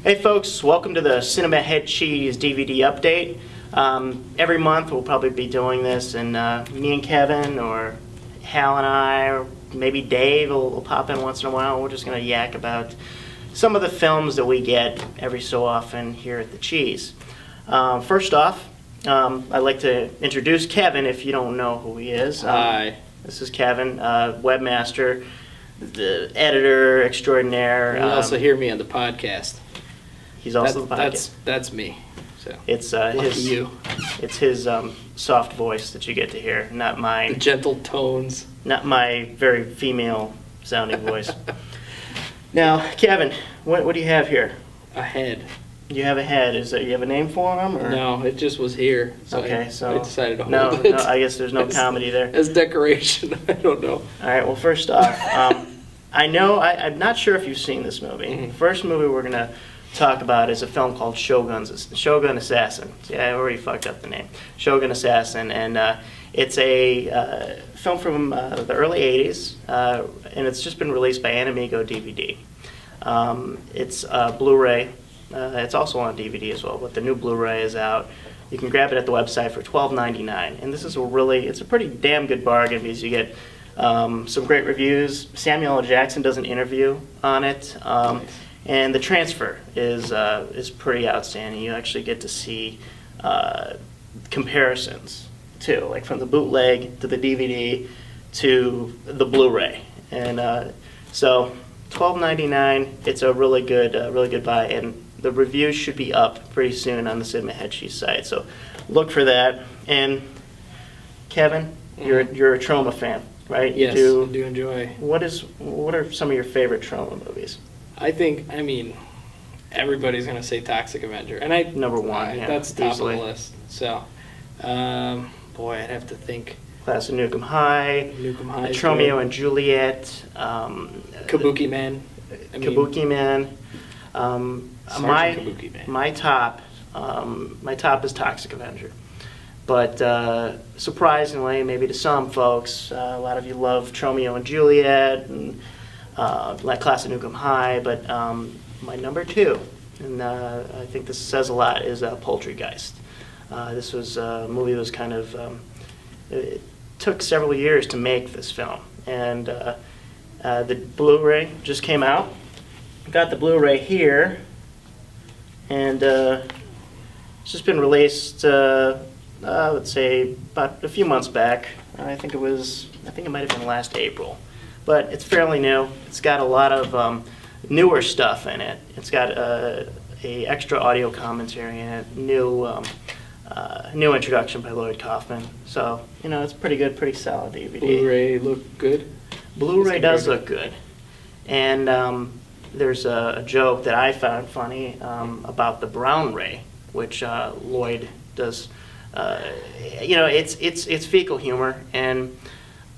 Hey folks, welcome to the Cinema Head Cheese DVD update. Every month we'll probably be doing this, and me and Kevin, or Hal and I, or maybe Dave will pop in once in a while. We're just going to yak about some of the films that we get every so often here at the Cheese. First off, I'd like to introduce Kevin if you don't know who he is. Hi. This is Kevin, webmaster, the editor extraordinaire. You also hear me on the podcast. He's also the podcast. That's me. So It's lucky his. you. It's his soft voice that you get to hear, not The mine. gentle tones. Not my very female-sounding voice. Now, Kevin, what do you have here? A head. You have a head. You have a name for him? Or? No, it just was here. So Okay, I so decided to hold no, it. I guess there's no As- comedy there. As decoration. I don't know. All right. Well, first off, I'm not sure if you've seen this movie. Mhm. The first movie we're gonna talk about is a film called Shogun Assassin. Yeah, I already fucked up the name. Shogun Assassin, and it's a film from the early '80s, and it's just been released by Animigo DVD. It's Blu-ray. It's also on DVD as well, but the new Blu-ray is out. You can grab it at the website for $12.99, and this is it's a pretty damn good bargain because you get some great reviews. Samuel L. Jackson does an interview on it. Nice. And the transfer is pretty outstanding. You actually get to see comparisons too, like from the bootleg to the DVD to the Blu-ray. And so $12.99. It's a really good buy, and the reviews should be up pretty soon on the Cinema Head Cheese site. So look for that. And Kevin, you're a Troma fan, right? Yes, You I do enjoy. What are some of your favorite Troma movies? I mean, everybody's going to say Toxic Avenger. And Number one, yeah, that's top easily. of the list. So, boy, I'd have to think. Class of Nuke 'Em High, Nuke 'Em High is Romeo good. and Juliet, Kabuki Man. I mean, Kabuki Man. Sergeant Kabuki Man. My top is Toxic Avenger. But surprisingly, maybe to some folks, a lot of you love Romeo and Juliet and like Class of Nuke 'Em High. But my number two, and I think this says a lot, is Poultrygeist. This was a movie that was kind of it took several years to make this film, and the Blu-ray just came out. Got the Blu-ray here, and it's just been released. Let's say about a few months back. I think it might have been last April, but it's fairly new. It's got a lot of newer stuff in it. It's got a extra audio commentary in it, new introduction by Lloyd Kaufman. So it's pretty good, pretty solid DVD. Blu-ray look good. Blu-ray It's does compared look good, and there's a joke that I found funny about the Brown Ray, which Lloyd does. It's fecal humor, and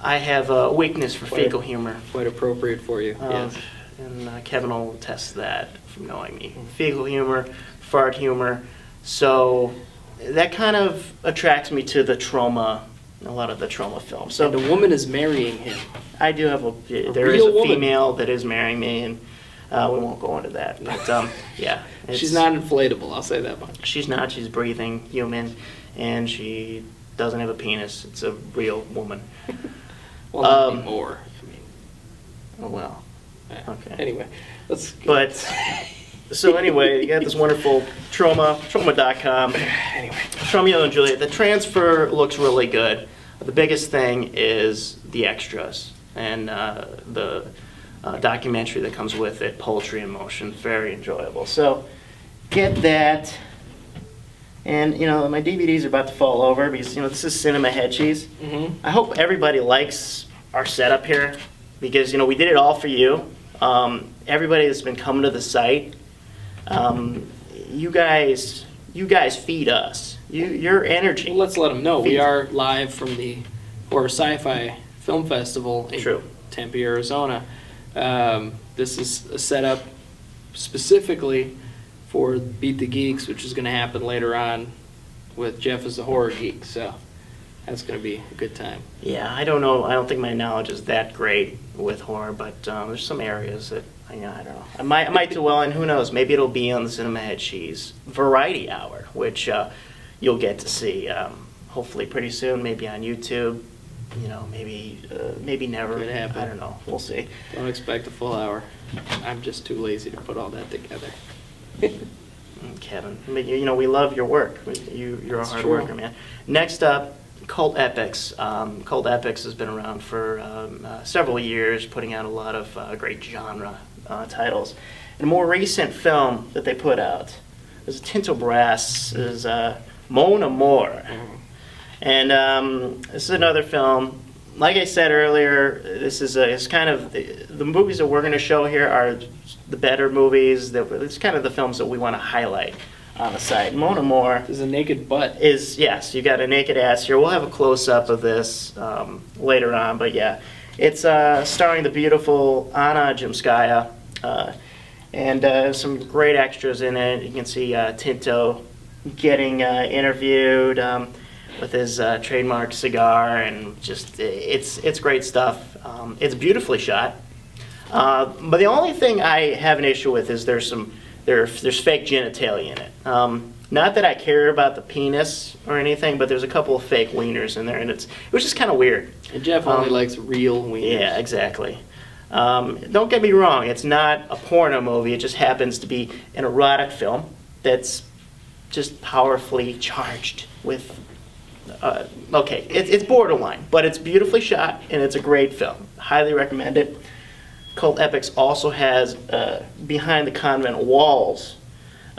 I have a weakness for fecal humor. Quite appropriate for you. Yes. And Kevin will attest that from knowing me. Fecal humor, fart humor. So that kind of attracts me to a lot of the Troma films. So And a woman is marrying him. I do have there is real a woman. female that is marrying me, and we won't go into that. But yeah, She's not inflatable, I'll say that much. She's not. She's breathing, human, and she doesn't have a penis. It's a real woman. Well, not anymore. I mean, Oh, well, yeah. okay. Anyway, let's. But so anyway, you got this wonderful Troma.com. Anyway. Romeo and Juliet. The transfer looks really good. The biggest thing is the extras and the documentary that comes with it, Poultry in Motion. Very enjoyable. So get that. And my DVDs are about to fall over because this is Cinema Head Cheese. Mm-hmm. I hope everybody likes our setup here because we did it all for you. Everybody that's been coming to the site, you guys feed us. Your energy. Well, let's let them know. We Feeds- are live from the Horror Sci-Fi Film Festival in True. Tempe, Arizona. This is a setup specifically for Beat the Geeks, which is going to happen later on with Jeff as a horror geek. So that's going to be a good time. Yeah, I don't know. I don't think my knowledge is that great with horror, but there's some areas that I don't know. I might do well, and who knows? Maybe it'll be on the Cinema Head Cheese Variety Hour, which you'll get to see hopefully pretty soon. Maybe on YouTube. Maybe never. Could happen. I don't know. We'll see. Don't expect a full hour. I'm just too lazy to put all that together. Kevin, we love your work. You're a That's hard true. worker, man. Next up, Cult Epics. Cult Epics has been around for several years, putting out a lot of great genre titles. And a more recent film that they put out is Tinto Brass, is Mon Amour. And this is another film. Like I said earlier, this is it's kind of the movies that we're going to show here are the better movies. It's kind of the films that we want to highlight on the site. Mon Amour There's a naked butt. is, yes, you got a naked ass here. We'll have a close up of this later on, but yeah, it's starring the beautiful Anna Jumskaya, and some great extras in it. You can see Tinto getting interviewed with his trademark cigar, and just it's great stuff. It's beautifully shot, but the only thing I have an issue with is there's fake genitalia in it. Not that I care about the penis or anything, but there's a couple of fake wieners in there, and it was just kind of weird. And Jeff only likes real wieners. Yeah, exactly. Don't get me wrong, it's not a porno movie. It just happens to be an erotic film that's just powerfully charged with. Okay, it's borderline, but it's beautifully shot and it's a great film. Highly recommend it. Cult Epics also has Behind the Convent Walls.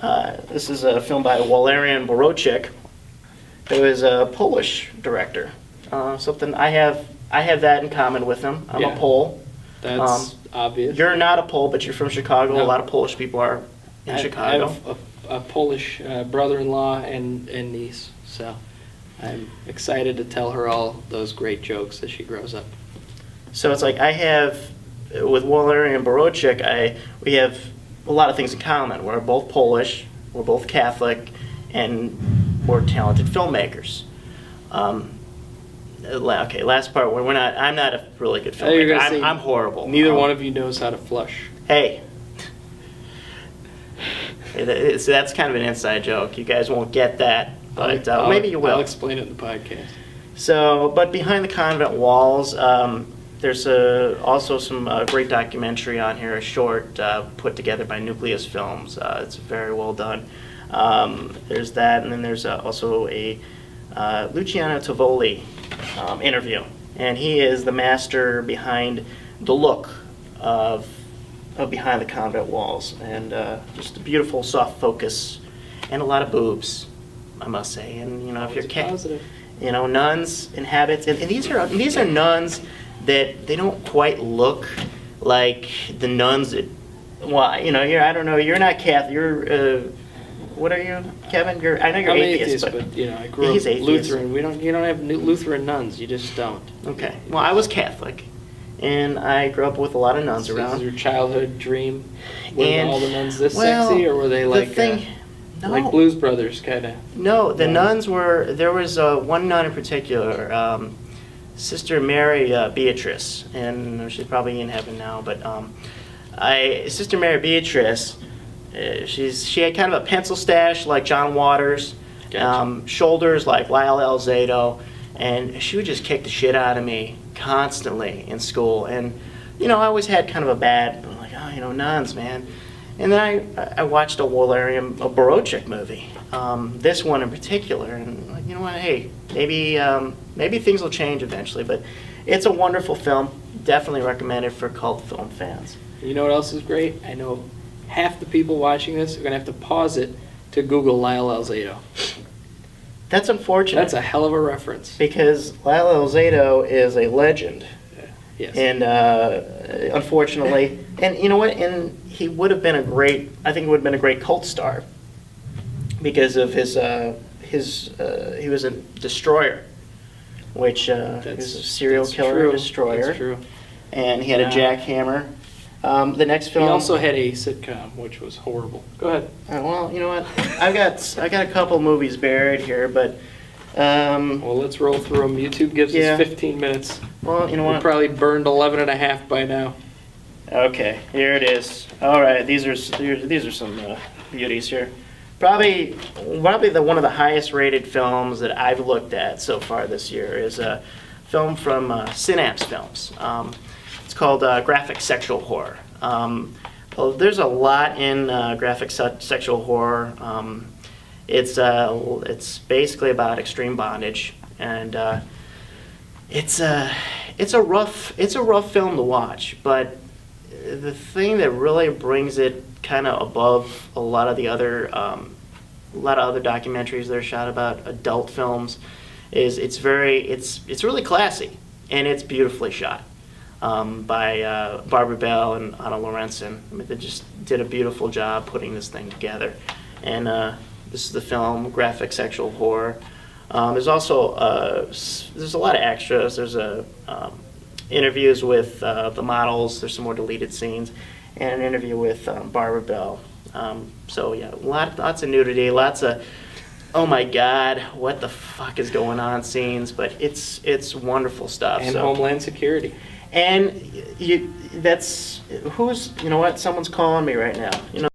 This is a film by Walerian Borowczyk, who is a Polish director. Something I have that in common with him. I'm Yeah. a Pole. That's obvious. You're not a Pole, but you're from Chicago. No. A lot of Polish people are in Chicago. I have a Polish brother-in-law and niece, so I'm excited to tell her all those great jokes as she grows up. So it's like I have, with Walerian Borowczyk, we have a lot of things in common. We're both Polish, we're both Catholic, and we're talented filmmakers. Okay, last part. I'm not a really good thought you were filmmaker. gonna say I'm horrible. Neither one of you knows how to flush. Hey. That's kind of an inside joke. You guys won't get that, but maybe you will. I'll explain it in the podcast. So, but Behind the Convent Walls, there's also some great documentary on here, a short put together by Nucleus Films. It's very well done. There's that, and then there's also a Luciano Tovoli interview, and he is the master behind the look of Behind the Convent Walls, and just a beautiful soft focus and a lot of boobs, I must say. And if you're positive. nuns and habits, and these are nuns that they don't quite look like the nuns that. Well, I don't know. You're not Catholic. You're what are you, Kevin? I know you're I'm atheist, but I grew He's up atheist. Lutheran. You don't have Lutheran nuns. You just don't. Okay. Well, I was Catholic, and I grew up with a lot of nuns So around. Is your childhood dream? Were And- all the nuns this well, sexy, or were they the like thing- no. like Blues Brothers kind of? No, the Yeah. nuns were. There was one nun in particular, Sister Mary Beatrice, and she's probably in heaven now. But Sister Mary Beatrice, she had kind of a pencil stash like John Waters, Gotcha. shoulders like Lyle Alzado, and she would just kick the shit out of me constantly in school. And I always had kind of a bad, like, nuns, man. And then I watched a Borowczyk movie, this one in particular, and like, you know what? Hey, maybe things will change eventually. But it's a wonderful film. Definitely recommend it for cult film fans. You know what else is great? I know half the people watching this are gonna have to pause it to Google Lyle Alzado. That's unfortunate. That's a hell of a reference. Because Lyle Alzado is a legend, Yes. and unfortunately, and you know what? And he would have been I think he would have been a great cult star because of his he was a destroyer, which he was a serial That's killer true. destroyer, That's true. and he had a Yeah. jackhammer. The next He film. also had a sitcom, which was horrible. Go ahead. Well, you know what? I got a couple movies buried here, but Well, let's roll through them. YouTube gives Yeah. us 15 minutes. well, you know We what? probably burned 11 and a half by now. Okay, here it is. All right, these are some beauties here. Probably one of the highest rated films that I've looked at so far this year is a film from Synapse Films. It's called Graphic Sexual Horror. Well, there's a lot in graphic sexual horror. It's basically about extreme bondage, and it's a rough film to watch. But the thing that really brings it kind of above a lot of other documentaries that are shot about adult films is it's really classy, and it's beautifully shot by Barbara Bell and Anna Lorenzen. I mean, they just did a beautiful job putting this thing together. And this is the film Graphic Sexual Horror. There's also there's a lot of extras. There's interviews with the models. There's some more deleted scenes, and an interview with Barbara Bell. So yeah, lots of nudity, lots of oh my God, what the fuck is going on scenes. But it's wonderful stuff. And so. Homeland Security. And you know what? Someone's calling me right now. You know.